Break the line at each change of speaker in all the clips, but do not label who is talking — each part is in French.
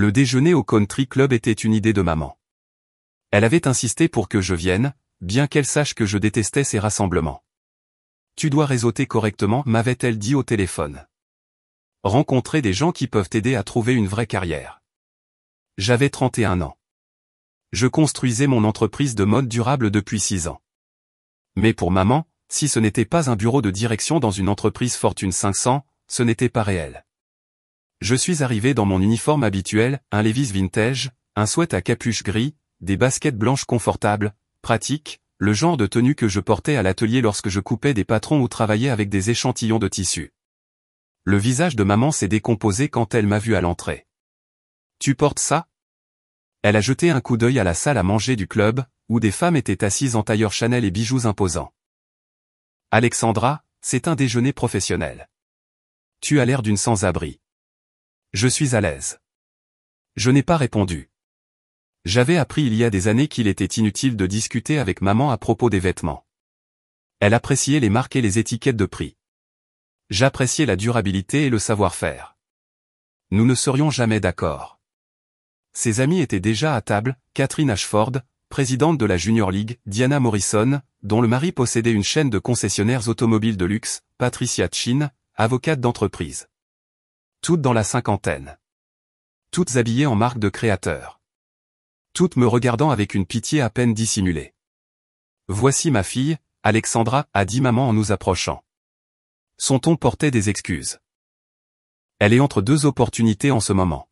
Le déjeuner au country club était une idée de maman. Elle avait insisté pour que je vienne, bien qu'elle sache que je détestais ces rassemblements. Tu dois réseauter correctement, m'avait-elle dit au téléphone. Rencontrer des gens qui peuvent t'aider à trouver une vraie carrière. J'avais 31 ans. Je construisais mon entreprise de mode durable depuis 6 ans. Mais pour maman, si ce n'était pas un bureau de direction dans une entreprise Fortune 500, ce n'était pas réel. Je suis arrivé dans mon uniforme habituel, un Levi's vintage, un sweat à capuche gris, des baskets blanches confortables, pratiques, le genre de tenue que je portais à l'atelier lorsque je coupais des patrons ou travaillais avec des échantillons de tissu. Le visage de maman s'est décomposé quand elle m'a vu à l'entrée. « Tu portes ça ?» Elle a jeté un coup d'œil à la salle à manger du club, où des femmes étaient assises en tailleur Chanel et bijoux imposants. « Alexandra, c'est un déjeuner professionnel. Tu as l'air d'une sans-abri. » Je suis à l'aise. Je n'ai pas répondu. J'avais appris il y a des années qu'il était inutile de discuter avec maman à propos des vêtements. Elle appréciait les marques et les étiquettes de prix. J'appréciais la durabilité et le savoir-faire. Nous ne serions jamais d'accord. Ses amis étaient déjà à table, Catherine Ashford, présidente de la Junior League, Diana Morrison, dont le mari possédait une chaîne de concessionnaires automobiles de luxe, Patricia Chin, avocate d'entreprise. Toutes dans la cinquantaine. Toutes habillées en marque de créateur. Toutes me regardant avec une pitié à peine dissimulée. « Voici ma fille, Alexandra, » a dit maman en nous approchant. Son ton portait des excuses. Elle est entre deux opportunités en ce moment.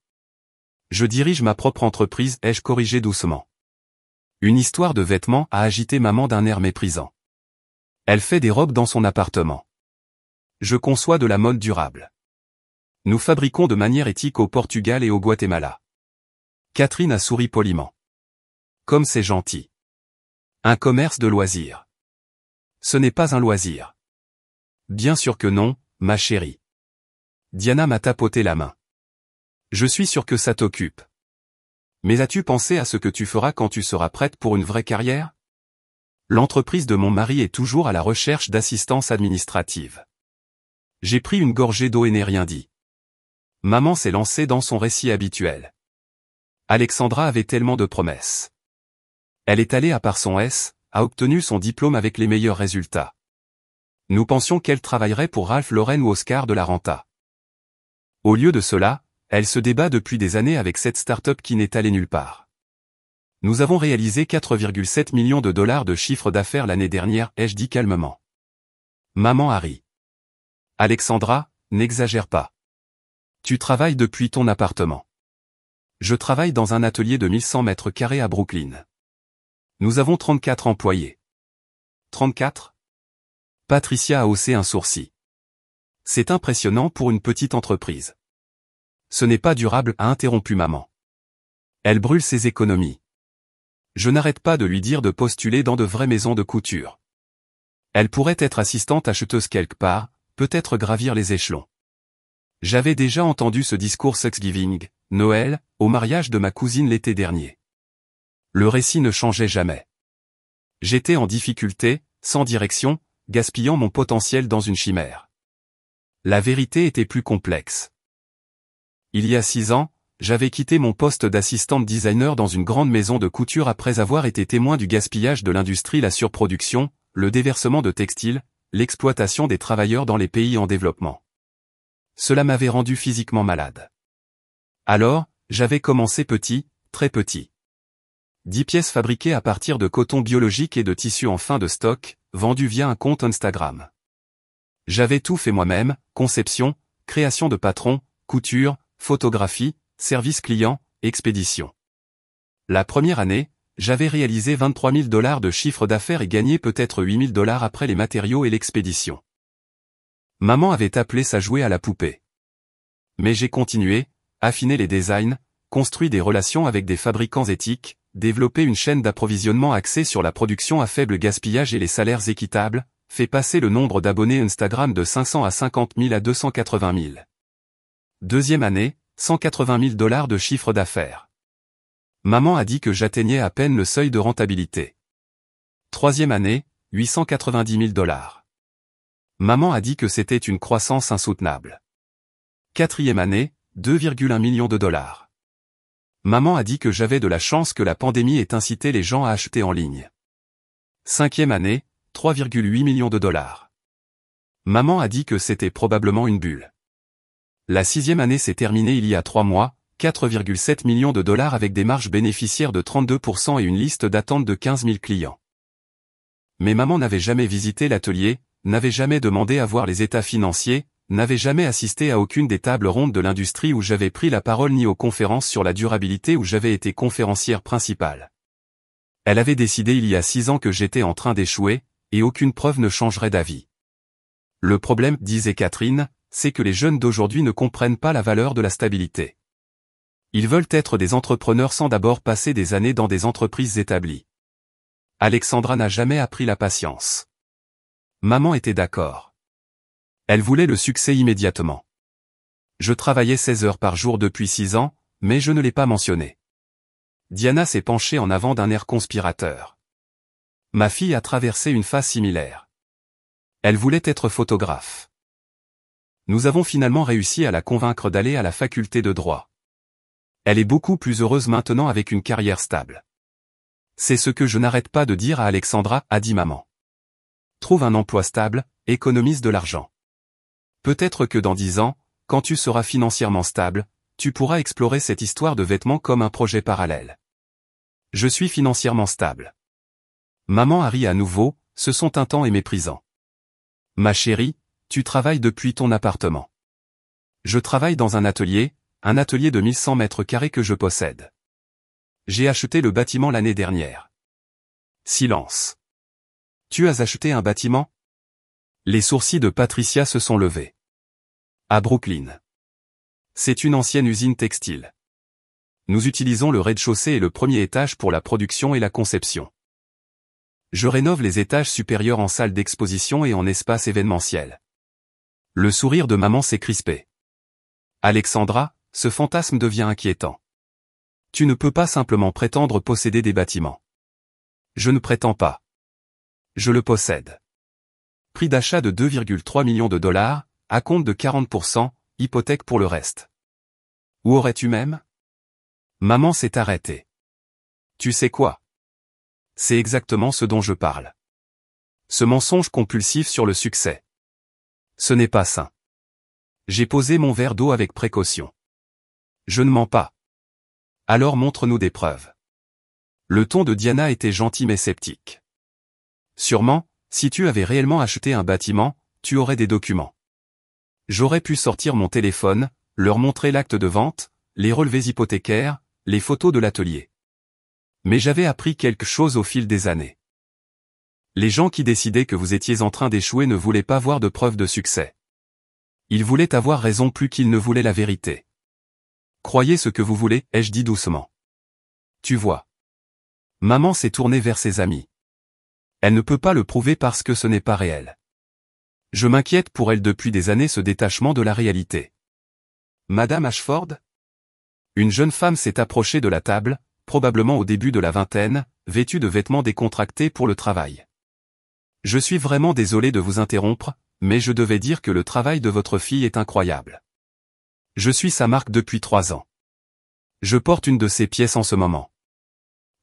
Je dirige ma propre entreprise, ai-je corrigé doucement. Une histoire de vêtements a agité maman d'un air méprisant. Elle fait des robes dans son appartement. Je conçois de la mode durable. Nous fabriquons de manière éthique au Portugal et au Guatemala. Catherine a souri poliment. Comme c'est gentil. Un commerce de loisirs. Ce n'est pas un loisir. Bien sûr que non, ma chérie. Diana m'a tapoté la main. Je suis sûr que ça t'occupe. Mais as-tu pensé à ce que tu feras quand tu seras prête pour une vraie carrière? L'entreprise de mon mari est toujours à la recherche d'assistance administrative. J'ai pris une gorgée d'eau et n'ai rien dit. Maman s'est lancée dans son récit habituel. Alexandra avait tellement de promesses. Elle est allée à Parsons S, a obtenu son diplôme avec les meilleurs résultats. Nous pensions qu'elle travaillerait pour Ralph Lauren ou Oscar de la Renta. Au lieu de cela, elle se débat depuis des années avec cette start-up qui n'est allée nulle part. Nous avons réalisé 4,7 millions de dollars de chiffre d'affaires l'année dernière, ai-je dit calmement. Maman a ri. Alexandra, n'exagère pas. Tu travailles depuis ton appartement. Je travaille dans un atelier de 1100 mètres carrés à Brooklyn. Nous avons 34 employés. 34 ? Patricia a haussé un sourcil. C'est impressionnant pour une petite entreprise. Ce n'est pas durable, a interrompu maman. Elle brûle ses économies. Je n'arrête pas de lui dire de postuler dans de vraies maisons de couture. Elle pourrait être assistante acheteuse quelque part, peut-être gravir les échelons. J'avais déjà entendu ce discours Thanksgiving, Noël, au mariage de ma cousine l'été dernier. Le récit ne changeait jamais. J'étais en difficulté, sans direction, gaspillant mon potentiel dans une chimère. La vérité était plus complexe. Il y a 6 ans, j'avais quitté mon poste d'assistante designer dans une grande maison de couture après avoir été témoin du gaspillage de l'industrie, la surproduction, le déversement de textiles, l'exploitation des travailleurs dans les pays en développement. Cela m'avait rendu physiquement malade. Alors, j'avais commencé petit, très petit. 10 pièces fabriquées à partir de coton biologique et de tissus en fin de stock, vendues via un compte Instagram. J'avais tout fait moi-même, conception, création de patrons, couture, photographie, service client, expédition. La première année, j'avais réalisé 23 000 $ de chiffre d'affaires et gagné peut-être 8 000 $ après les matériaux et l'expédition. Maman avait appelé ça jouer à la poupée. Mais j'ai continué, affiné les designs, construit des relations avec des fabricants éthiques, développé une chaîne d'approvisionnement axée sur la production à faible gaspillage et les salaires équitables, fait passer le nombre d'abonnés Instagram de 500 à 50 000 à 280 000. Deuxième année, 180 000 $ de chiffre d'affaires. Maman a dit que j'atteignais à peine le seuil de rentabilité. Troisième année, 890 000 $. Maman a dit que c'était une croissance insoutenable. Quatrième année, 2,1 millions de $. Maman a dit que j'avais de la chance que la pandémie ait incité les gens à acheter en ligne. 5e année, 3,8 millions de dollars. Maman a dit que c'était probablement une bulle. La 6e année s'est terminée il y a 3 mois, 4,7 millions de dollars avec des marges bénéficiaires de 32% et une liste d'attente de 15 000 clients. Mais maman n'avait jamais visité l'atelier, n'avait jamais demandé à voir les états financiers, n'avait jamais assisté à aucune des tables rondes de l'industrie où j'avais pris la parole ni aux conférences sur la durabilité où j'avais été conférencière principale. Elle avait décidé il y a 6 ans que j'étais en train d'échouer, et aucune preuve ne changerait d'avis. Le problème, disait Catherine, c'est que les jeunes d'aujourd'hui ne comprennent pas la valeur de la stabilité. Ils veulent être des entrepreneurs sans d'abord passer des années dans des entreprises établies. Alexandra n'a jamais appris la patience. Maman était d'accord. Elle voulait le succès immédiatement. Je travaillais 16 heures par jour depuis 6 ans, mais je ne l'ai pas mentionné. Diana s'est penchée en avant d'un air conspirateur. Ma fille a traversé une phase similaire. Elle voulait être photographe. Nous avons finalement réussi à la convaincre d'aller à la faculté de droit. Elle est beaucoup plus heureuse maintenant avec une carrière stable. C'est ce que je n'arrête pas de dire à Alexandra, a dit maman. Trouve un emploi stable, économise de l'argent. Peut-être que dans 10 ans, quand tu seras financièrement stable, tu pourras explorer cette histoire de vêtements comme un projet parallèle. Je suis financièrement stable. Maman a ri à nouveau, ce son tintant et méprisant. Ma chérie, tu travailles depuis ton appartement. Je travaille dans un atelier de 1100 mètres carrés que je possède. J'ai acheté le bâtiment l'année dernière. Silence. Tu as acheté un bâtiment? Les sourcils de Patricia se sont levés. À Brooklyn. C'est une ancienne usine textile. Nous utilisons le rez-de-chaussée et le premier étage pour la production et la conception. Je rénove les étages supérieurs en salle d'exposition et en espace événementiel. Le sourire de maman s'est crispé. Alexandra, ce fantasme devient inquiétant. Tu ne peux pas simplement prétendre posséder des bâtiments. Je ne prétends pas. Je le possède. Prix d'achat de 2,3 millions de dollars, à compte de 40%, hypothèque pour le reste. Où aurais-tu même? Maman s'est arrêtée. Tu sais quoi? C'est exactement ce dont je parle. Ce mensonge compulsif sur le succès. Ce n'est pas sain. J'ai posé mon verre d'eau avec précaution. Je ne mens pas. Alors montre-nous des preuves. Le ton de Diana était gentil mais sceptique. Sûrement, si tu avais réellement acheté un bâtiment, tu aurais des documents. J'aurais pu sortir mon téléphone, leur montrer l'acte de vente, les relevés hypothécaires, les photos de l'atelier. Mais j'avais appris quelque chose au fil des années. Les gens qui décidaient que vous étiez en train d'échouer ne voulaient pas voir de preuves de succès. Ils voulaient avoir raison plus qu'ils ne voulaient la vérité. Croyez ce que vous voulez, ai-je dit doucement. Tu vois. Maman s'est tournée vers ses amis. Elle ne peut pas le prouver parce que ce n'est pas réel. Je m'inquiète pour elle depuis des années ce détachement de la réalité. Madame Ashford? Une jeune femme s'est approchée de la table, probablement au début de la vingtaine, vêtue de vêtements décontractés pour le travail. Je suis vraiment désolé de vous interrompre, mais je devais dire que le travail de votre fille est incroyable. Je suis sa marque depuis 3 ans. Je porte une de ses pièces en ce moment.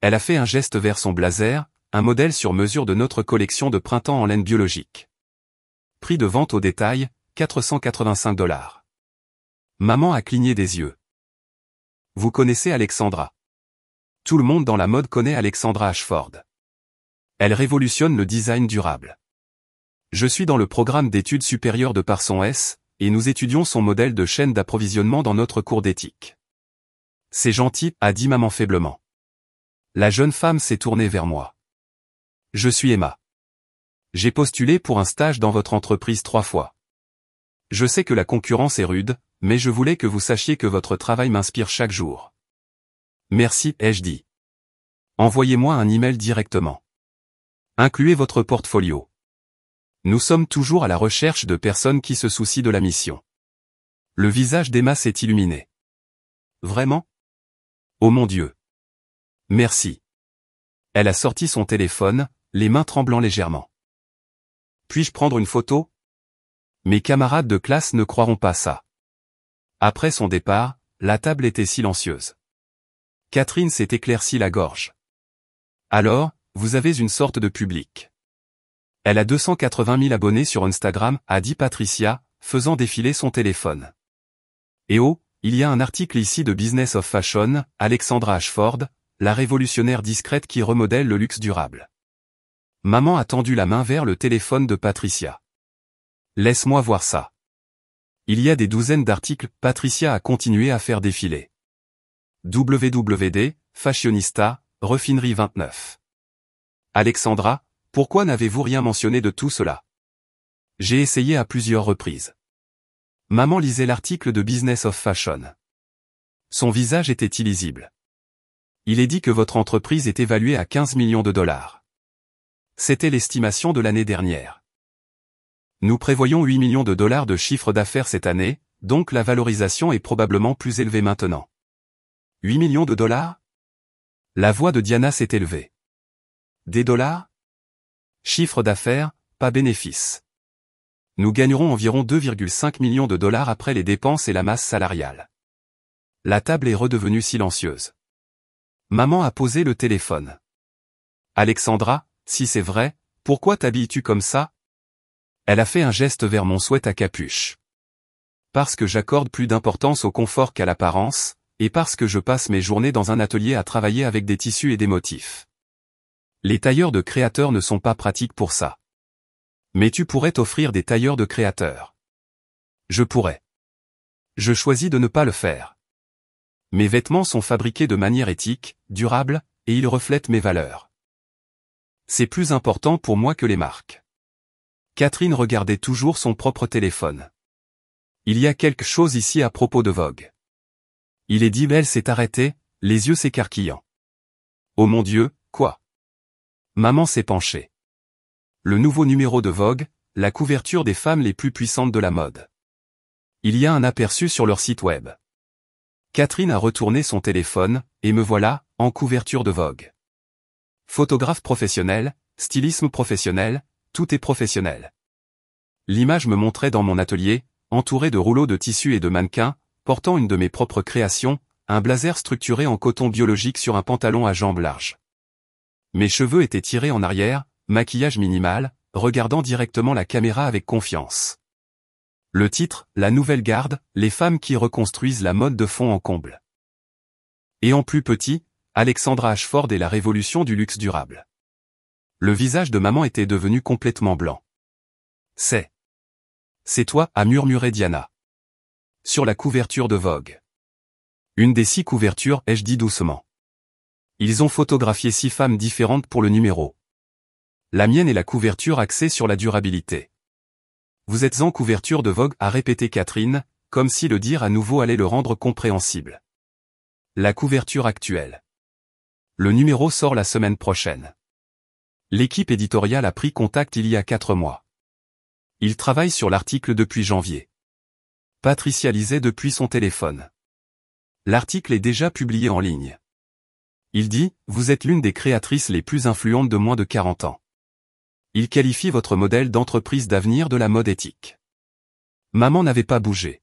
Elle a fait un geste vers son blazer, un modèle sur mesure de notre collection de printemps en laine biologique. Prix de vente au détail, 485 $. Maman a cligné des yeux. Vous connaissez Alexandra. Tout le monde dans la mode connaît Alexandra Ashford. Elle révolutionne le design durable. Je suis dans le programme d'études supérieures de Parson S, et nous étudions son modèle de chaîne d'approvisionnement dans notre cours d'éthique. C'est gentil, a dit maman faiblement. La jeune femme s'est tournée vers moi. Je suis Emma. J'ai postulé pour un stage dans votre entreprise 3 fois. Je sais que la concurrence est rude, mais je voulais que vous sachiez que votre travail m'inspire chaque jour. Merci, ai-je dit. Envoyez-moi un email directement. Incluez votre portfolio. Nous sommes toujours à la recherche de personnes qui se soucient de la mission. Le visage d'Emma s'est illuminé. Vraiment? Oh mon Dieu. Merci. Elle a sorti son téléphone, les mains tremblant légèrement. Puis-je prendre une photo? Mes camarades de classe ne croiront pas ça. Après son départ, la table était silencieuse. Catherine s'est éclairci la gorge. Alors, vous avez une sorte de public. Elle a 280 000 abonnés sur Instagram, a dit Patricia, faisant défiler son téléphone. Et oh, il y a un article ici de Business of Fashion, Alexandra Ashford, la révolutionnaire discrète qui remodèle le luxe durable. Maman a tendu la main vers le téléphone de Patricia. Laisse-moi voir ça. Il y a des douzaines d'articles, Patricia a continué à faire défiler. WWD, Fashionista, Refinerie 29. Alexandra, pourquoi n'avez-vous rien mentionné de tout cela? J'ai essayé à plusieurs reprises. Maman lisait l'article de Business of Fashion. Son visage était illisible. Il est dit que votre entreprise est évaluée à 15 millions de dollars. C'était l'estimation de l'année dernière. Nous prévoyons 8 millions de dollars de chiffre d'affaires cette année, donc la valorisation est probablement plus élevée maintenant. 8 millions de dollars? La voix de Diana s'est élevée. Des dollars? Chiffre d'affaires, pas bénéfice. Nous gagnerons environ 2,5 millions de dollars après les dépenses et la masse salariale. La table est redevenue silencieuse. Maman a posé le téléphone. Alexandra, si c'est vrai, pourquoi t'habilles-tu comme ça? Elle a fait un geste vers mon sweat à capuche. Parce que j'accorde plus d'importance au confort qu'à l'apparence, et parce que je passe mes journées dans un atelier à travailler avec des tissus et des motifs. Les tailleurs de créateurs ne sont pas pratiques pour ça. Mais tu pourrais t'offrir des tailleurs de créateurs. Je pourrais. Je choisis de ne pas le faire. Mes vêtements sont fabriqués de manière éthique, durable, et ils reflètent mes valeurs. C'est plus important pour moi que les marques. Catherine regardait toujours son propre téléphone. Il y a quelque chose ici à propos de Vogue. Il est dit, elle s'est arrêtée, les yeux s'écarquillant. Oh mon Dieu, quoi? Maman s'est penchée. Le nouveau numéro de Vogue, la couverture des femmes les plus puissantes de la mode. Il y a un aperçu sur leur site web. Catherine a retourné son téléphone, et me voilà, en couverture de Vogue. Photographe professionnel, stylisme professionnel, tout est professionnel. L'image me montrait dans mon atelier, entouré de rouleaux de tissu et de mannequins, portant une de mes propres créations, un blazer structuré en coton biologique sur un pantalon à jambes larges. Mes cheveux étaient tirés en arrière, maquillage minimal, regardant directement la caméra avec confiance. Le titre, La Nouvelle Garde, les femmes qui reconstruisent la mode de fond en comble. Et en plus petit, Alexandra Ashford et la révolution du luxe durable. Le visage de maman était devenu complètement blanc. C'est toi, a murmuré Diana. Sur la couverture de Vogue. Une des 6 couvertures, ai-je dit doucement. Ils ont photographié 6 femmes différentes pour le numéro. La mienne est la couverture axée sur la durabilité. Vous êtes en couverture de Vogue, a répété Catherine, comme si le dire à nouveau allait le rendre compréhensible. La couverture actuelle. Le numéro sort la semaine prochaine. L'équipe éditoriale a pris contact il y a 4 mois. Ils travaillent sur l'article depuis janvier. Patricia lisait depuis son téléphone. L'article est déjà publié en ligne. Il dit, vous êtes l'une des créatrices les plus influentes de moins de 40 ans. Il qualifie votre modèle d'entreprise d'avenir de la mode éthique. Maman n'avait pas bougé.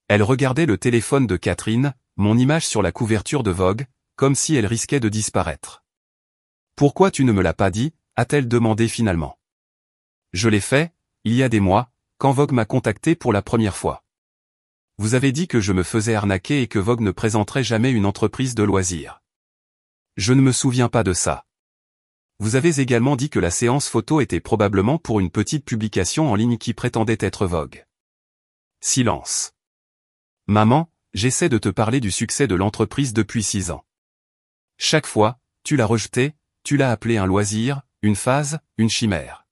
Elle regardait le téléphone de Catherine, mon image sur la couverture de Vogue, comme si elle risquait de disparaître. Pourquoi tu ne me l'as pas dit, a-t-elle demandé finalement. Je l'ai fait, il y a des mois, quand Vogue m'a contacté pour la première fois. Vous avez dit que je me faisais arnaquer et que Vogue ne présenterait jamais une entreprise de loisirs. Je ne me souviens pas de ça. Vous avez également dit que la séance photo était probablement pour une petite publication en ligne qui prétendait être Vogue. Silence. Maman, j'essaie de te parler du succès de l'entreprise depuis 6 ans. Chaque fois, tu l'as rejeté, tu l'as appelé un loisir, une phase, une chimère.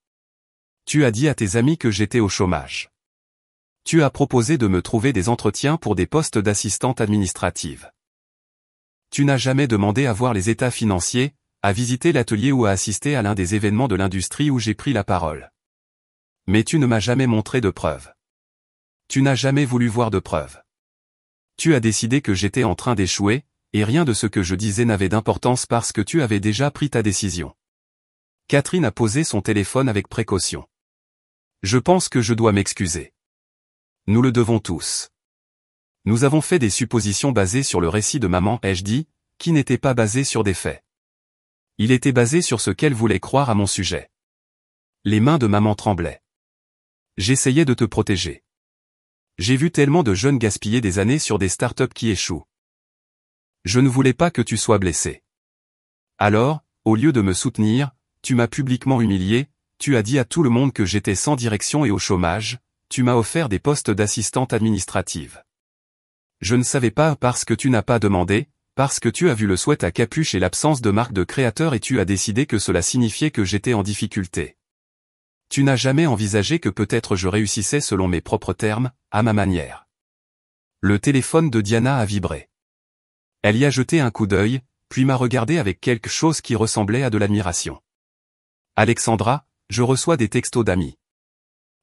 Tu as dit à tes amis que j'étais au chômage. Tu as proposé de me trouver des entretiens pour des postes d'assistante administrative. Tu n'as jamais demandé à voir les états financiers, à visiter l'atelier ou à assister à l'un des événements de l'industrie où j'ai pris la parole. Mais tu ne m'as jamais montré de preuves. Tu n'as jamais voulu voir de preuves. Tu as décidé que j'étais en train d'échouer, et rien de ce que je disais n'avait d'importance parce que tu avais déjà pris ta décision. Catherine a posé son téléphone avec précaution. Je pense que je dois m'excuser. Nous le devons tous. Nous avons fait des suppositions basées sur le récit de maman, ai-je dit, qui n'était pas basé sur des faits. Il était basé sur ce qu'elle voulait croire à mon sujet. Les mains de maman tremblaient. J'essayais de te protéger. J'ai vu tellement de jeunes gaspiller des années sur des startups qui échouent. Je ne voulais pas que tu sois blessé. Alors, au lieu de me soutenir, tu m'as publiquement humilié, tu as dit à tout le monde que j'étais sans direction et au chômage, tu m'as offert des postes d'assistante administrative. Je ne savais pas parce que tu n'as pas demandé, parce que tu as vu le sweat à capuche et l'absence de marque de créateur et tu as décidé que cela signifiait que j'étais en difficulté. Tu n'as jamais envisagé que peut-être je réussissais selon mes propres termes, à ma manière. Le téléphone de Diana a vibré. Elle y a jeté un coup d'œil, puis m'a regardé avec quelque chose qui ressemblait à de l'admiration. Alexandra, je reçois des textos d'amis.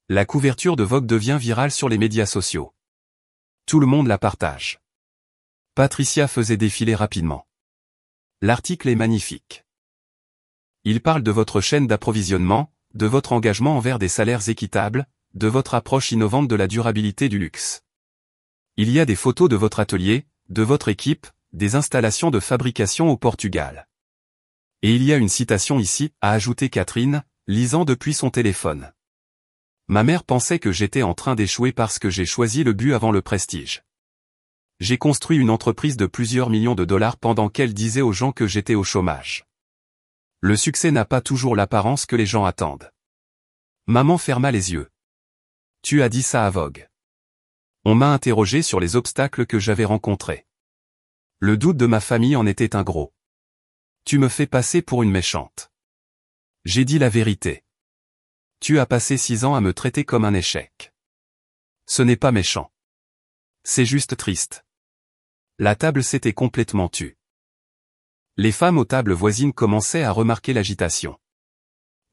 La couverture de Vogue devient virale sur les médias sociaux. Tout le monde la partage. Patricia faisait défiler rapidement. L'article est magnifique. Il parle de votre chaîne d'approvisionnement, de votre engagement envers des salaires équitables, de votre approche innovante de la durabilité du luxe. Il y a des photos de votre atelier, de votre équipe, des installations de fabrication au Portugal. Et il y a une citation ici, a ajouté Catherine, lisant depuis son téléphone. Ma mère pensait que j'étais en train d'échouer parce que j'ai choisi le but avant le prestige. J'ai construit une entreprise de plusieurs millions de dollars pendant qu'elle disait aux gens que j'étais au chômage. Le succès n'a pas toujours l'apparence que les gens attendent. Maman ferma les yeux. Tu as dit ça à Vogue. On m'a interrogé sur les obstacles que j'avais rencontrés. Le doute de ma famille en était un gros. Tu me fais passer pour une méchante. J'ai dit la vérité. Tu as passé 6 ans à me traiter comme un échec. Ce n'est pas méchant. C'est juste triste. La table s'était complètement tue. Les femmes aux tables voisines commençaient à remarquer l'agitation.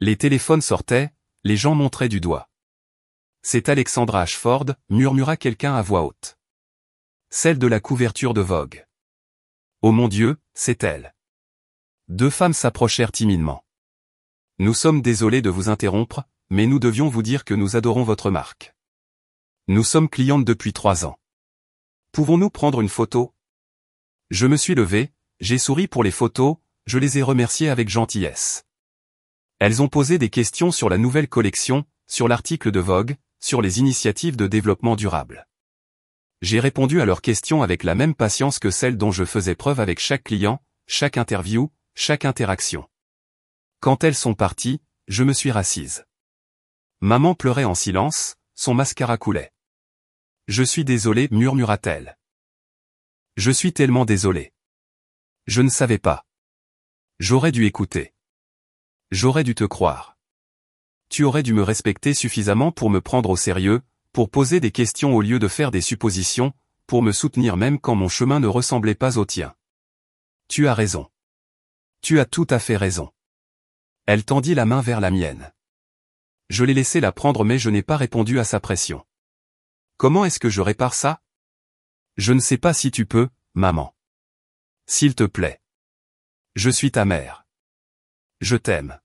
Les téléphones sortaient, les gens montraient du doigt. C'est Alexandra Ashford, murmura quelqu'un à voix haute. Celle de la couverture de Vogue. Oh mon Dieu, c'est elle. 2 femmes s'approchèrent timidement. Nous sommes désolés de vous interrompre, mais nous devions vous dire que nous adorons votre marque. Nous sommes clientes depuis 3 ans. Pouvons-nous prendre une photo? Je me suis levé, j'ai souri pour les photos, je les ai remerciées avec gentillesse. Elles ont posé des questions sur la nouvelle collection, sur l'article de Vogue, sur les initiatives de développement durable. J'ai répondu à leurs questions avec la même patience que celle dont je faisais preuve avec chaque client, chaque interview, chaque interaction. Quand elles sont parties, je me suis rassise. Maman pleurait en silence, son mascara coulait. Je suis désolée, murmura-t-elle. Je suis tellement désolée. Je ne savais pas. J'aurais dû écouter. J'aurais dû te croire. Tu aurais dû me respecter suffisamment pour me prendre au sérieux, pour poser des questions au lieu de faire des suppositions, pour me soutenir même quand mon chemin ne ressemblait pas au tien. Tu as raison. Tu as tout à fait raison. Elle tendit la main vers la mienne. Je l'ai laissé la prendre mais je n'ai pas répondu à sa pression. Comment est-ce que je répare ça? Je ne sais pas si tu peux, maman. S'il te plaît. Je suis ta mère. Je t'aime.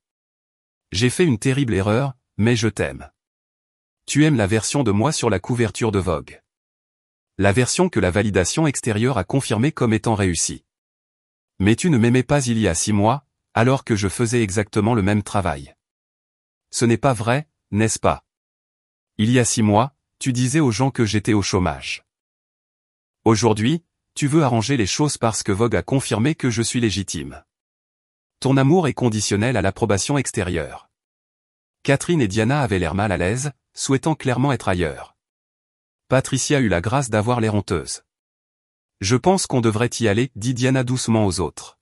J'ai fait une terrible erreur, mais je t'aime. Tu aimes la version de moi sur la couverture de Vogue. La version que la validation extérieure a confirmée comme étant réussie. Mais tu ne m'aimais pas il y a 6 mois, alors que je faisais exactement le même travail. Ce n'est pas vrai, n'est-ce pas? Il y a 6 mois, tu disais aux gens que j'étais au chômage. Aujourd'hui, tu veux arranger les choses parce que Vogue a confirmé que je suis légitime. Ton amour est conditionnel à l'approbation extérieure. Catherine et Diana avaient l'air mal à l'aise, souhaitant clairement être ailleurs. Patricia eut la grâce d'avoir l'air honteuse. Je pense qu'on devrait y aller, dit Diana doucement aux autres.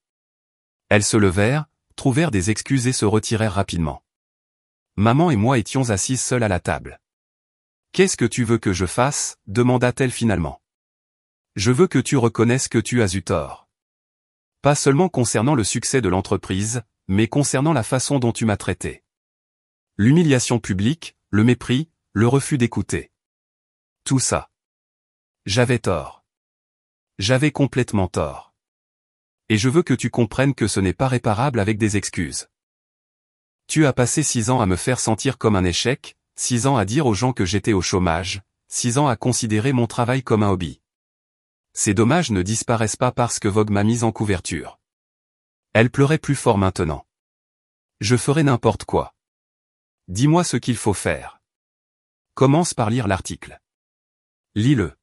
Elles se levèrent, trouvèrent des excuses et se retirèrent rapidement. Maman et moi étions assises seules à la table. Qu'est-ce que tu veux que je fasse? Demanda-t-elle finalement. Je veux que tu reconnaisses que tu as eu tort. Pas seulement concernant le succès de l'entreprise, mais concernant la façon dont tu m'as traité. L'humiliation publique, le mépris, le refus d'écouter. Tout ça. J'avais tort. J'avais complètement tort. Et je veux que tu comprennes que ce n'est pas réparable avec des excuses. Tu as passé 6 ans à me faire sentir comme un échec, 6 ans à dire aux gens que j'étais au chômage, 6 ans à considérer mon travail comme un hobby. Ces dommages ne disparaissent pas parce que Vogue m'a mise en couverture. Elle pleurait plus fort maintenant. Je ferai n'importe quoi. Dis-moi ce qu'il faut faire. Commence par lire l'article. Lis-le.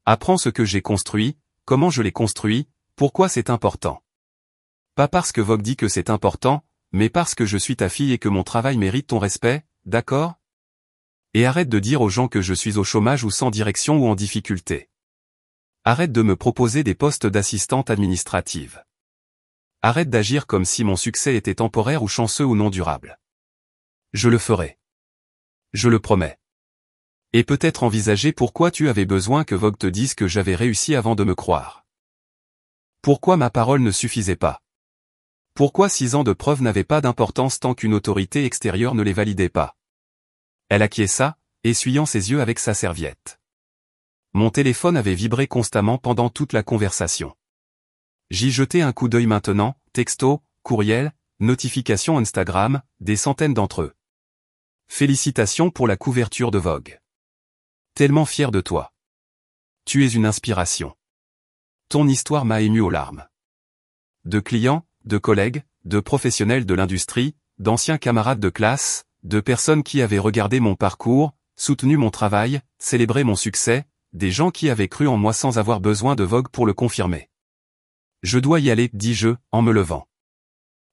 Apprends ce que j'ai construit, comment je l'ai construit, pourquoi c'est important. Pas parce que Vogue dit que c'est important, mais parce que je suis ta fille et que mon travail mérite ton respect, d'accord? Et arrête de dire aux gens que je suis au chômage ou sans direction ou en difficulté. Arrête de me proposer des postes d'assistante administrative. Arrête d'agir comme si mon succès était temporaire ou chanceux ou non durable. Je le ferai. Je le promets. Et peut-être envisager pourquoi tu avais besoin que Vogue te dise que j'avais réussi avant de me croire. Pourquoi ma parole ne suffisait pas? Pourquoi 6 ans de preuves n'avaient pas d'importance tant qu'une autorité extérieure ne les validait pas? Elle acquiesça, essuyant ses yeux avec sa serviette. Mon téléphone avait vibré constamment pendant toute la conversation. J'y jetai un coup d'œil maintenant, texto, courriel, notifications Instagram, des centaines d'entre eux. Félicitations pour la couverture de Vogue. Tellement fier de toi. Tu es une inspiration. Ton histoire m'a ému aux larmes. De clients, de collègues, de professionnels de l'industrie, d'anciens camarades de classe, de personnes qui avaient regardé mon parcours, soutenu mon travail, célébré mon succès, des gens qui avaient cru en moi sans avoir besoin de Vogue pour le confirmer. Je dois y aller, dis-je, en me levant.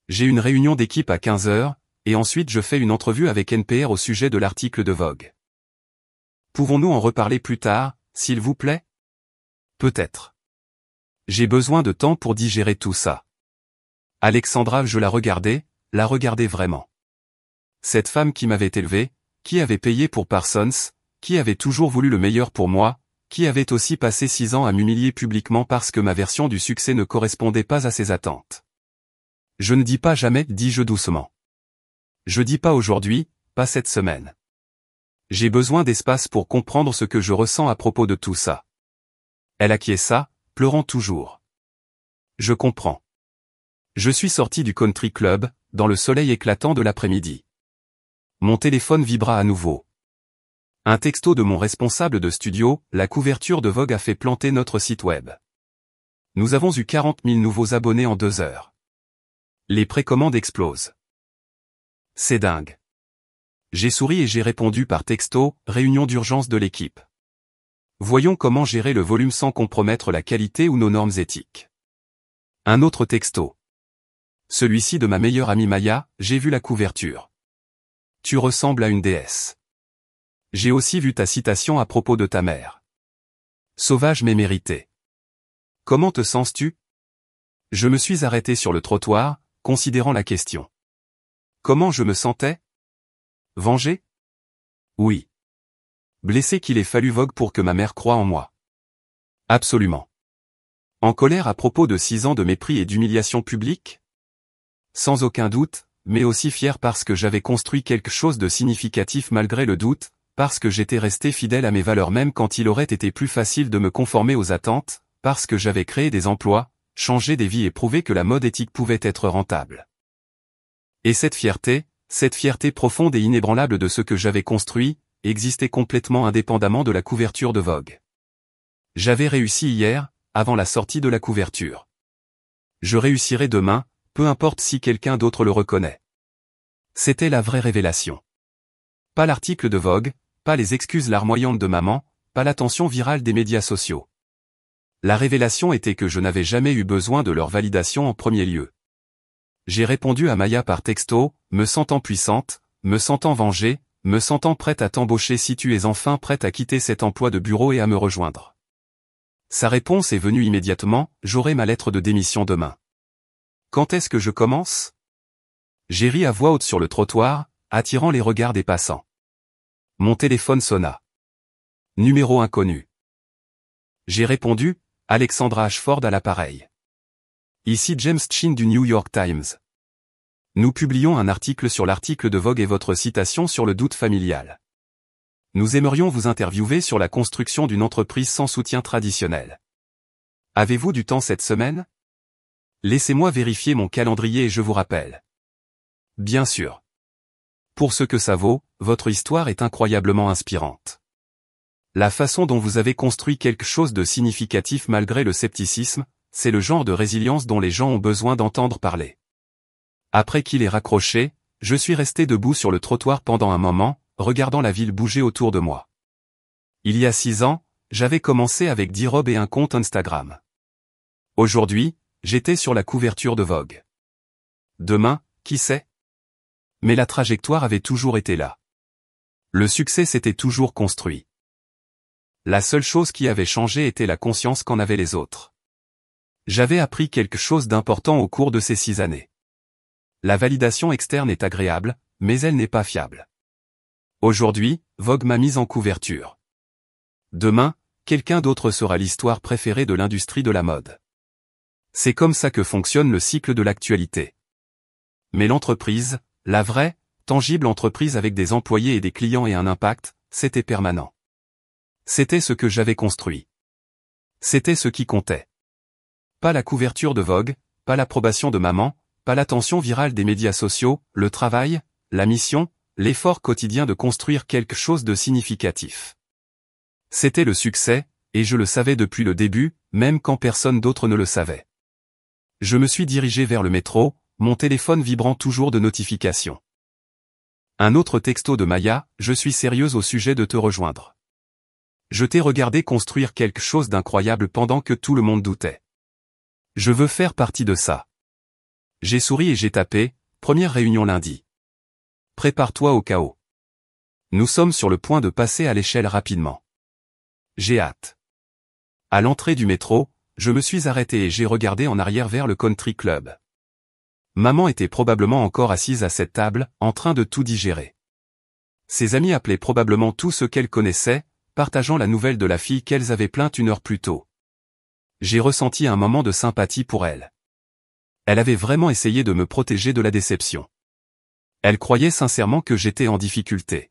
J'ai une réunion d'équipe à 15 heures, et ensuite je fais une entrevue avec NPR au sujet de l'article de Vogue. Pouvons-nous en reparler plus tard, s'il vous plaît? Peut-être. J'ai besoin de temps pour digérer tout ça. Alexandra, je la regardais vraiment. Cette femme qui m'avait élevé, qui avait payé pour Parsons, qui avait toujours voulu le meilleur pour moi, qui avait aussi passé 6 ans à m'humilier publiquement parce que ma version du succès ne correspondait pas à ses attentes. Je ne dis pas jamais, dis-je doucement. Je dis pas aujourd'hui, pas cette semaine. J'ai besoin d'espace pour comprendre ce que je ressens à propos de tout ça. Elle acquiesça, pleurant toujours. Je comprends. Je suis sorti du country club, dans le soleil éclatant de l'après-midi. Mon téléphone vibra à nouveau. Un texto de mon responsable de studio, la couverture de Vogue a fait planter notre site web. Nous avons eu 40 000 nouveaux abonnés en 2 heures. Les précommandes explosent. C'est dingue. J'ai souri et j'ai répondu par texto, réunion d'urgence de l'équipe. Voyons comment gérer le volume sans compromettre la qualité ou nos normes éthiques. Un autre texto. Celui-ci de ma meilleure amie Maya, j'ai vu la couverture. Tu ressembles à une déesse. J'ai aussi vu ta citation à propos de ta mère. Sauvage mais mérité. Comment te sens-tu? Je me suis arrêté sur le trottoir, considérant la question. Comment je me sentais? Vengé? Oui. Blessé qu'il ait fallu Vogue pour que ma mère croie en moi. Absolument. En colère à propos de 6 ans de mépris et d'humiliation publique? Sans aucun doute, mais aussi fier parce que j'avais construit quelque chose de significatif malgré le doute, parce que j'étais resté fidèle à mes valeurs même quand il aurait été plus facile de me conformer aux attentes, parce que j'avais créé des emplois, changé des vies et prouvé que la mode éthique pouvait être rentable. Et cette fierté profonde et inébranlable de ce que j'avais construit, existait complètement indépendamment de la couverture de Vogue. J'avais réussi hier, avant la sortie de la couverture. Je réussirai demain, peu importe si quelqu'un d'autre le reconnaît. C'était la vraie révélation. Pas l'article de Vogue, pas les excuses larmoyantes de maman, pas l'attention virale des médias sociaux. La révélation était que je n'avais jamais eu besoin de leur validation en premier lieu. J'ai répondu à Maya par texto, me sentant puissante, me sentant vengée, me sentant prête à t'embaucher si tu es enfin prête à quitter cet emploi de bureau et à me rejoindre. Sa réponse est venue immédiatement, j'aurai ma lettre de démission demain. Quand est-ce que je commence? J'ai ri à voix haute sur le trottoir, attirant les regards des passants. Mon téléphone sonna. Numéro inconnu. J'ai répondu, Alexandra Ashford à l'appareil. Ici James Chin du New York Times. Nous publions un article sur l'article de Vogue et votre citation sur le doute familial. Nous aimerions vous interviewer sur la construction d'une entreprise sans soutien traditionnel. Avez-vous du temps cette semaine? Laissez-moi vérifier mon calendrier et je vous rappelle. Bien sûr. Pour ce que ça vaut, votre histoire est incroyablement inspirante. La façon dont vous avez construit quelque chose de significatif malgré le scepticisme, c'est le genre de résilience dont les gens ont besoin d'entendre parler. Après qu'il ait raccroché, je suis resté debout sur le trottoir pendant un moment, regardant la ville bouger autour de moi. Il y a 6 ans, j'avais commencé avec 10 robes et un compte Instagram. Aujourd'hui, j'étais sur la couverture de Vogue. Demain, qui sait? Mais la trajectoire avait toujours été là. Le succès s'était toujours construit. La seule chose qui avait changé était la conscience qu'en avaient les autres. J'avais appris quelque chose d'important au cours de ces 6 années. La validation externe est agréable, mais elle n'est pas fiable. Aujourd'hui, Vogue m'a mise en couverture. Demain, quelqu'un d'autre sera l'histoire préférée de l'industrie de la mode. C'est comme ça que fonctionne le cycle de l'actualité. Mais l'entreprise, la vraie, tangible entreprise avec des employés et des clients et un impact, c'était permanent. C'était ce que j'avais construit. C'était ce qui comptait. Pas la couverture de Vogue, pas l'approbation de maman, pas l'attention virale des médias sociaux, le travail, la mission, l'effort quotidien de construire quelque chose de significatif. C'était le succès, et je le savais depuis le début, même quand personne d'autre ne le savait. Je me suis dirigé vers le métro, mon téléphone vibrant toujours de notifications. Un autre texto de Maya, je suis sérieuse au sujet de te rejoindre. Je t'ai regardé construire quelque chose d'incroyable pendant que tout le monde doutait. Je veux faire partie de ça. J'ai souri et j'ai tapé, première réunion lundi. Prépare-toi au chaos. Nous sommes sur le point de passer à l'échelle rapidement. J'ai hâte. À l'entrée du métro, je me suis arrêté et j'ai regardé en arrière vers le country club. Maman était probablement encore assise à cette table, en train de tout digérer. Ses amis appelaient probablement tous ceux qu'elle connaissait, partageant la nouvelle de la fille qu'elles avaient plainte 1 heure plus tôt. J'ai ressenti un moment de sympathie pour elle. Elle avait vraiment essayé de me protéger de la déception. Elle croyait sincèrement que j'étais en difficulté.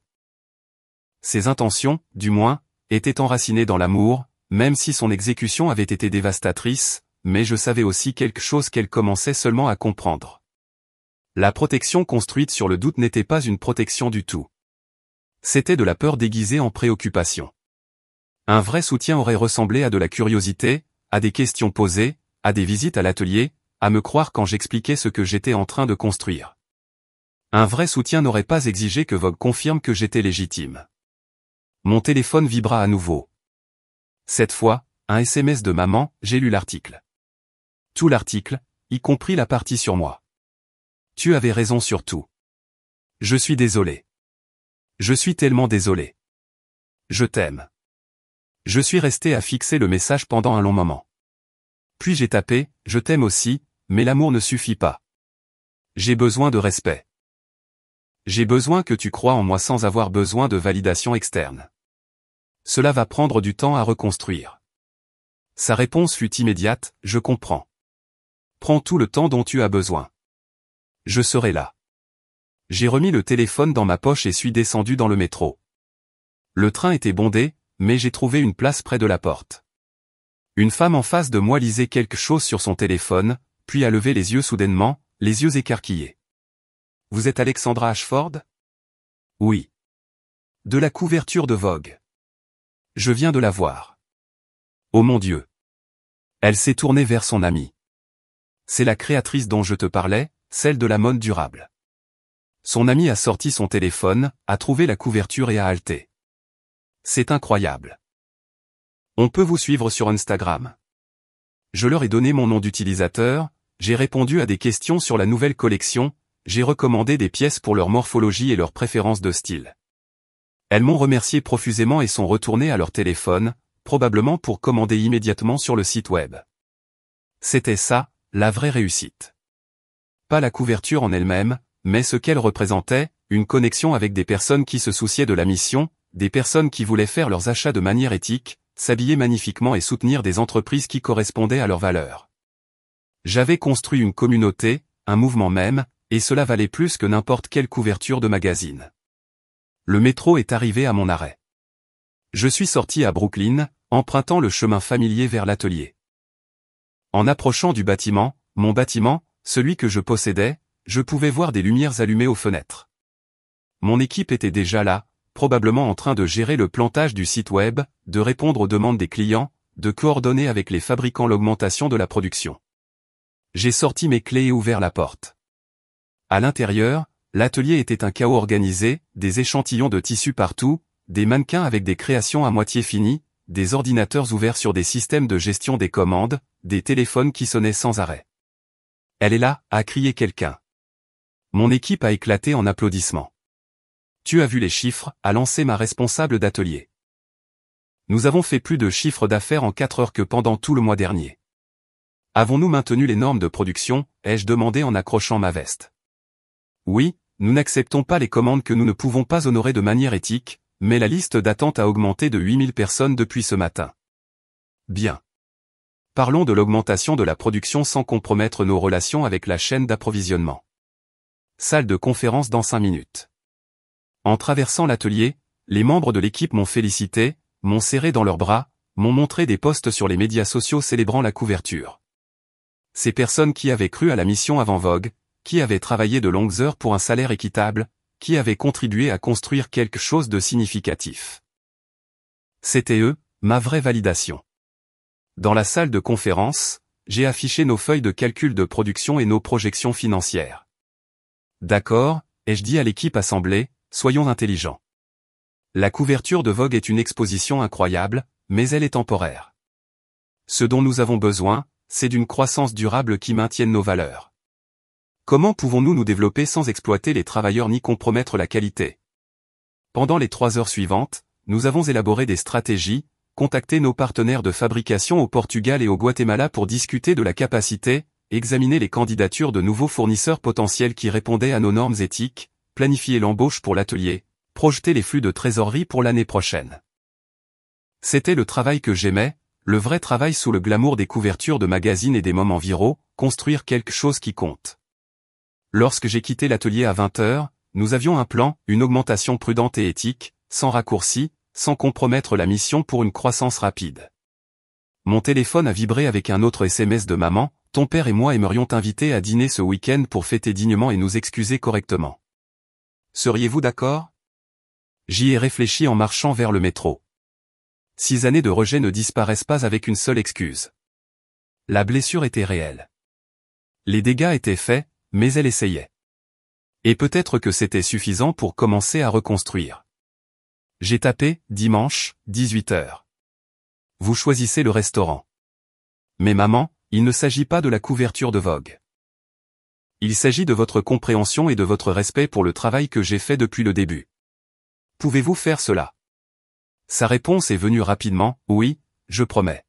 Ses intentions, du moins, étaient enracinées dans l'amour, même si son exécution avait été dévastatrice, mais je savais aussi quelque chose qu'elle commençait seulement à comprendre. La protection construite sur le doute n'était pas une protection du tout. C'était de la peur déguisée en préoccupation. Un vrai soutien aurait ressemblé à de la curiosité, à des questions posées, à des visites à l'atelier, à me croire quand j'expliquais ce que j'étais en train de construire. Un vrai soutien n'aurait pas exigé que Vogue confirme que j'étais légitime. Mon téléphone vibra à nouveau. Cette fois, un SMS de maman, j'ai lu l'article. Tout l'article, y compris la partie sur moi. Tu avais raison sur tout. Je suis désolé. Je suis tellement désolé. Je t'aime. Je suis resté à fixer le message pendant un long moment. Puis j'ai tapé, je t'aime aussi, mais l'amour ne suffit pas. J'ai besoin de respect. J'ai besoin que tu crois en moi sans avoir besoin de validation externe. Cela va prendre du temps à reconstruire. Sa réponse fut immédiate, je comprends. Prends tout le temps dont tu as besoin. Je serai là. J'ai remis le téléphone dans ma poche et suis descendu dans le métro. Le train était bondé, mais j'ai trouvé une place près de la porte. Une femme en face de moi lisait quelque chose sur son téléphone, puis a levé les yeux soudainement, les yeux écarquillés. « Vous êtes Alexandra Ashford ?»« Oui. »« De la couverture de Vogue. »« Je viens de la voir. »« Oh mon Dieu !» Elle s'est tournée vers son amie. « C'est la créatrice dont je te parlais, celle de la mode durable. » Son ami a sorti son téléphone, a trouvé la couverture et a halté. « C'est incroyable. On peut vous suivre sur Instagram. » Je leur ai donné mon nom d'utilisateur, j'ai répondu à des questions sur la nouvelle collection, j'ai recommandé des pièces pour leur morphologie et leurs préférences de style. Elles m'ont remercié profusément et sont retournées à leur téléphone, probablement pour commander immédiatement sur le site web. C'était ça, la vraie réussite. Pas la couverture en elle-même, mais ce qu'elle représentait, une connexion avec des personnes qui se souciaient de la mission, des personnes qui voulaient faire leurs achats de manière éthique, s'habiller magnifiquement et soutenir des entreprises qui correspondaient à leurs valeurs. J'avais construit une communauté, un mouvement même, et cela valait plus que n'importe quelle couverture de magazine. Le métro est arrivé à mon arrêt. Je suis sorti à Brooklyn, empruntant le chemin familier vers l'atelier. En approchant du bâtiment, mon bâtiment, celui que je possédais, je pouvais voir des lumières allumées aux fenêtres. Mon équipe était déjà là, probablement en train de gérer le plantage du site web, de répondre aux demandes des clients, de coordonner avec les fabricants l'augmentation de la production. J'ai sorti mes clés et ouvert la porte. À l'intérieur, l'atelier était un chaos organisé, des échantillons de tissu partout, des mannequins avec des créations à moitié finies, des ordinateurs ouverts sur des systèmes de gestion des commandes, des téléphones qui sonnaient sans arrêt. « Elle est là !» a crié quelqu'un. Mon équipe a éclaté en applaudissements. « Tu as vu les chiffres ?» a lancé ma responsable d'atelier. Nous avons fait plus de chiffre d'affaires en 4 heures que pendant tout le mois dernier. Avons-nous maintenu les normes de production ? Ai-je demandé en accrochant ma veste. Oui, nous n'acceptons pas les commandes que nous ne pouvons pas honorer de manière éthique, mais la liste d'attente a augmenté de 8000 personnes depuis ce matin. Bien. Parlons de l'augmentation de la production sans compromettre nos relations avec la chaîne d'approvisionnement. Salle de conférence dans 5 minutes. En traversant l'atelier, les membres de l'équipe m'ont félicité, m'ont serré dans leurs bras, m'ont montré des posts sur les médias sociaux célébrant la couverture. Ces personnes qui avaient cru à la mission avant Vogue, qui avaient travaillé de longues heures pour un salaire équitable, qui avaient contribué à construire quelque chose de significatif. C'était eux, ma vraie validation. Dans la salle de conférence, j'ai affiché nos feuilles de calcul de production et nos projections financières. D'accord, ai-je dit à l'équipe assemblée, soyons intelligents. La couverture de Vogue est une exposition incroyable, mais elle est temporaire. Ce dont nous avons besoin, c'est d'une croissance durable qui maintienne nos valeurs. Comment pouvons-nous nous développer sans exploiter les travailleurs ni compromettre la qualité? Pendant les 3 heures suivantes, nous avons élaboré des stratégies, contacté nos partenaires de fabrication au Portugal et au Guatemala pour discuter de la capacité, examiner les candidatures de nouveaux fournisseurs potentiels qui répondaient à nos normes éthiques, planifier l'embauche pour l'atelier, projeter les flux de trésorerie pour l'année prochaine. C'était le travail que j'aimais, le vrai travail sous le glamour des couvertures de magazines et des moments viraux, construire quelque chose qui compte. Lorsque j'ai quitté l'atelier à 20 heures, nous avions un plan, une augmentation prudente et éthique, sans raccourci, sans compromettre la mission pour une croissance rapide. Mon téléphone a vibré avec un autre SMS de maman, ton père et moi aimerions t'inviter à dîner ce week-end pour fêter dignement et nous excuser correctement. Seriez-vous d'accord? J'y ai réfléchi en marchant vers le métro. 6 années de rejet ne disparaissent pas avec une seule excuse. La blessure était réelle. Les dégâts étaient faits, mais elle essayait. Et peut-être que c'était suffisant pour commencer à reconstruire. J'ai tapé, dimanche, 18h. Vous choisissez le restaurant. Mais maman, il ne s'agit pas de la couverture de Vogue. Il s'agit de votre compréhension et de votre respect pour le travail que j'ai fait depuis le début. Pouvez-vous faire cela? Sa réponse est venue rapidement, oui, je promets.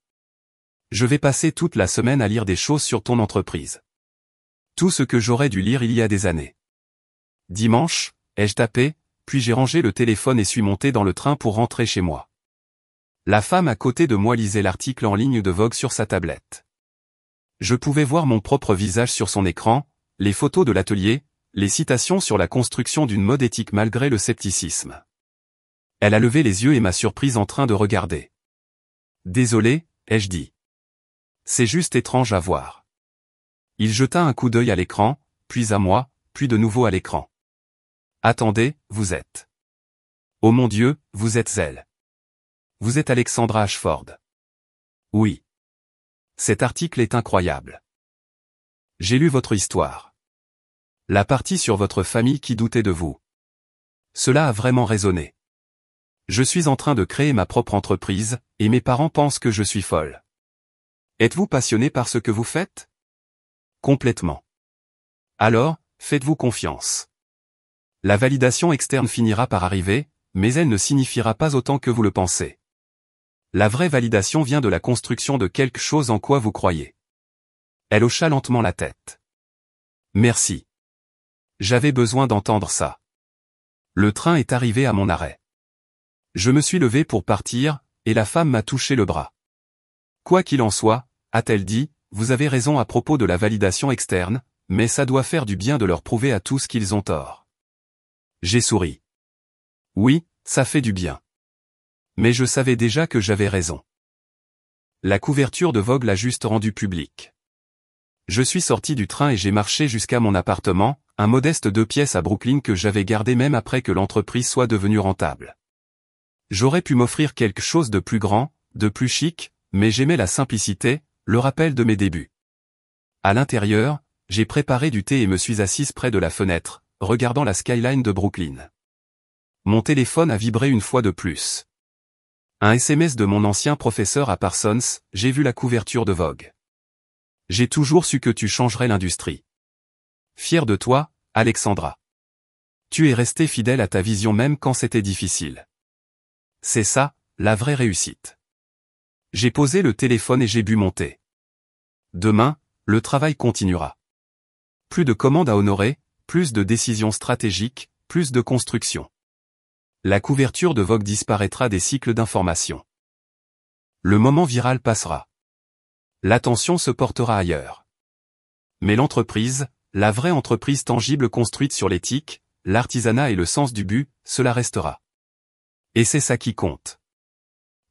Je vais passer toute la semaine à lire des choses sur ton entreprise. Tout ce que j'aurais dû lire il y a des années. Dimanche, ai-je tapé, puis j'ai rangé le téléphone et suis monté dans le train pour rentrer chez moi. La femme à côté de moi lisait l'article en ligne de Vogue sur sa tablette. Je pouvais voir mon propre visage sur son écran, les photos de l'atelier, les citations sur la construction d'une mode éthique malgré le scepticisme. Elle a levé les yeux et m'a surprise en train de regarder. Désolé, ai-je dit. C'est juste étrange à voir. Il jeta un coup d'œil à l'écran, puis à moi, puis de nouveau à l'écran. Attendez, vous êtes. Oh mon Dieu, vous êtes elle. Vous êtes Alexandra Ashford. Oui. Cet article est incroyable. J'ai lu votre histoire. La partie sur votre famille qui doutait de vous. Cela a vraiment résonné. Je suis en train de créer ma propre entreprise, et mes parents pensent que je suis folle. Êtes-vous passionné par ce que vous faites? Complètement. Alors, faites-vous confiance. La validation externe finira par arriver, mais elle ne signifiera pas autant que vous le pensez. La vraie validation vient de la construction de quelque chose en quoi vous croyez. Elle hocha lentement la tête. Merci. J'avais besoin d'entendre ça. Le train est arrivé à mon arrêt. Je me suis levé pour partir, et la femme m'a touché le bras. Quoi qu'il en soit, a-t-elle dit, vous avez raison à propos de la validation externe, mais ça doit faire du bien de leur prouver à tous qu'ils ont tort. J'ai souri. Oui, ça fait du bien. Mais je savais déjà que j'avais raison. La couverture de Vogue l'a juste rendue publique. Je suis sorti du train et j'ai marché jusqu'à mon appartement, un modeste 2 pièces à Brooklyn que j'avais gardé même après que l'entreprise soit devenue rentable. J'aurais pu m'offrir quelque chose de plus grand, de plus chic, mais j'aimais la simplicité, le rappel de mes débuts. À l'intérieur, j'ai préparé du thé et me suis assise près de la fenêtre, regardant la skyline de Brooklyn. Mon téléphone a vibré une fois de plus. Un SMS de mon ancien professeur à Parsons, j'ai vu la couverture de Vogue. J'ai toujours su que tu changerais l'industrie. Fier de toi, Alexandra. Tu es restée fidèle à ta vision même quand c'était difficile. C'est ça, la vraie réussite. J'ai posé le téléphone et j'ai bu mon thé. Demain, le travail continuera. Plus de commandes à honorer, plus de décisions stratégiques, plus de construction. La couverture de Vogue disparaîtra des cycles d'information. Le moment viral passera. L'attention se portera ailleurs. Mais l'entreprise, la vraie entreprise tangible construite sur l'éthique, l'artisanat et le sens du but, cela restera. Et c'est ça qui compte.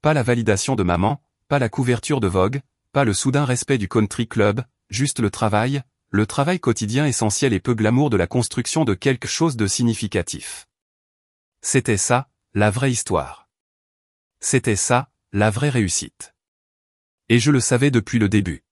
Pas la validation de maman, pas la couverture de Vogue, pas le soudain respect du country club, juste le travail quotidien essentiel et peu glamour de la construction de quelque chose de significatif. C'était ça, la vraie histoire. C'était ça, la vraie réussite. Et je le savais depuis le début.